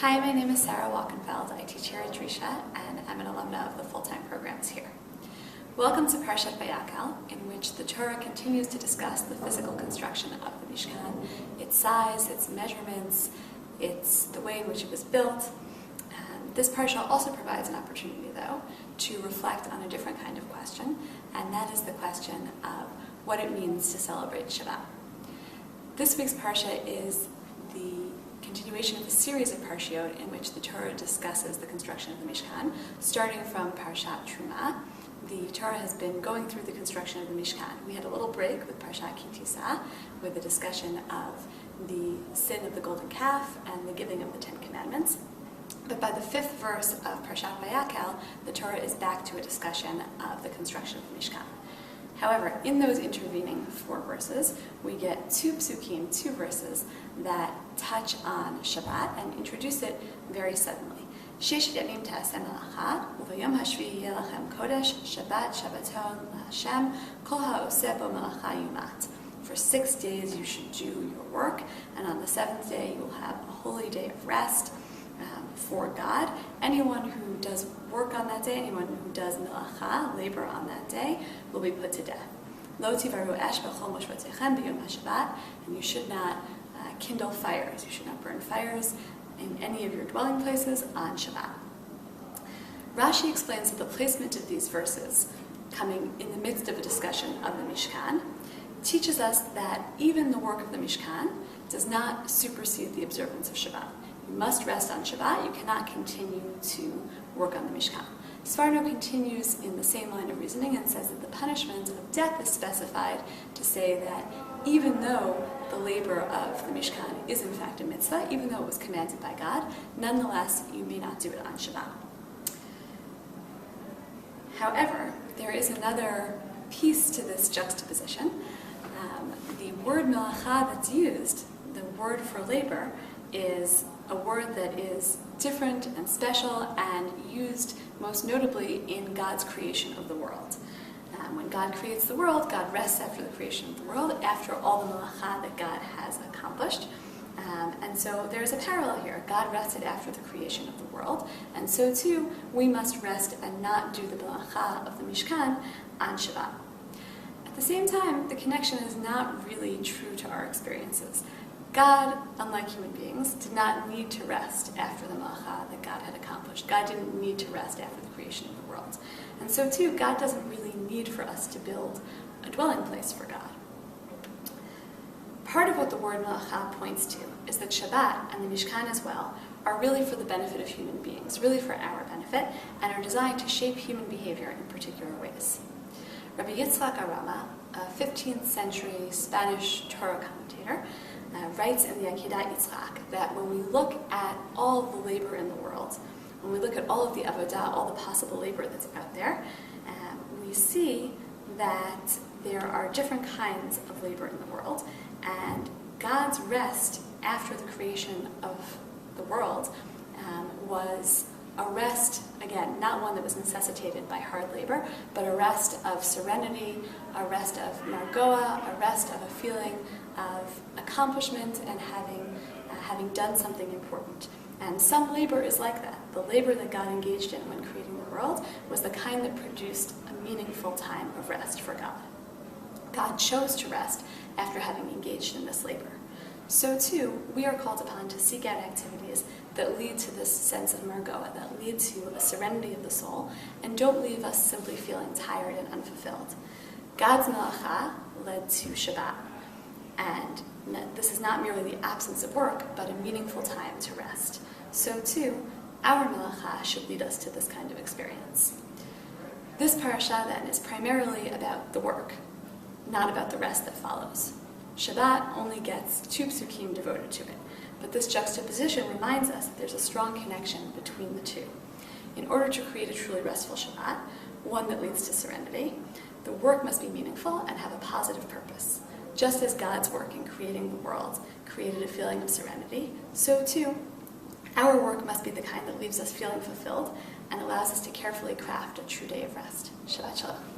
Hi, my name is Sara Wolkenfeld. I teach here at Drisha, and I'm an alumna of the full-time programs here. Welcome to Parashat Vayakhel, in which the Torah continues to discuss the physical construction of the Mishkan, its size, its measurements, the way in which it was built. This parsha also provides an opportunity, though, to reflect on a different kind of question, and that is the question of what it means to celebrate Shabbat. This week's parsha is the continuation of a series of parshiot in which the Torah discusses the construction of the Mishkan, starting from Parashat Truma. The Torah has been going through the construction of the Mishkan. We had a little break with Parashat Kitisa, with the discussion of the sin of the golden calf and the giving of the Ten Commandments. But by the fifth verse of Parashat Vayakhel, the Torah is back to a discussion of the construction of the Mishkan. However, in those intervening 4 verses, we get 2 psukim, 2 verses that touch on Shabbat and introduce it very suddenly. Sheshet yamim ta'aseh melacha, uvayom hashvi'i yeh lachem kodesh, Shabbat Shabbaton laHashem, kol ha'oseh bo melacha yumat. For 6 days you should do your work, and on the 7th day you will have a holy day of rest for God. Anyone who does work on that day, anyone who does melacha, labor on that day, will be put to death. Lo tivaru esh b'chol moshvatechem b'yom haShabbat, and you should not kindle fires. You should not burn fires in any of your dwelling places on Shabbat. Rashi explains that the placement of these verses, coming in the midst of a discussion of the Mishkan, teaches us that even the work of the Mishkan does not supersede the observance of Shabbat. You must rest on Shabbat. You cannot continue to work on the Mishkan. Sforno continues in the same line of reasoning and says that the punishment of death is specified to say that even though the labor of the Mishkan is in fact a mitzvah, even though it was commanded by God, nonetheless you may not do it on Shabbat. However, there is another piece to this juxtaposition. The word melacha that's used, the word for labor, is a word that is different and special and used most notably in God's creation of the world. When God creates the world, God rests after the creation of the world, after all the melacha that God has accomplished. And so there's a parallel here. God rested after the creation of the world, and so too we must rest and not do the melacha of the Mishkan on Shabbat. At the same time, the connection is not really true to our experiences. God, unlike human beings, did not need to rest after the melacha that God had accomplished. God didn't need to rest after the creation of the world. And so too, God doesn't really need for us to build a dwelling place for God. Part of what the word melacha points to is that Shabbat and the Mishkan as well are really for the benefit of human beings, really for our benefit, and are designed to shape human behavior in particular ways. Rabbi Yitzchak Arama, a 15th century Spanish Torah commentator, writes in the Akedat Yitzchak that when we look at all the labor in the world, when we look at all of the avodah, all the possible labor that's out there, we see that there are different kinds of labor in the world, and God's rest after the creation of the world was a rest, again, not one that was necessitated by hard labor, but a rest of serenity, a rest of margoa, a rest of a feeling of accomplishment and having done something important. And some labor is like that. The labor that God engaged in when creating the world was the kind that produced a meaningful time of rest for God. God chose to rest after having engaged in this labor. So too, we are called upon to seek out activities that lead to this sense of margoa, that lead to a serenity of the soul, and don't leave us simply feeling tired and unfulfilled. God's melacha led to Shabbat, and this is not merely the absence of work, but a meaningful time to rest. So too, our melacha should lead us to this kind of experience. This parasha then is primarily about the work, not about the rest that follows. Shabbat only gets 2 psukim devoted to it, but this juxtaposition reminds us that there's a strong connection between the two. In order to create a truly restful Shabbat, one that leads to serenity, the work must be meaningful and have a positive purpose. Just as God's work in creating the world created a feeling of serenity, so too, our work must be the kind that leaves us feeling fulfilled and allows us to carefully craft a true day of rest. Shabbat Shalom.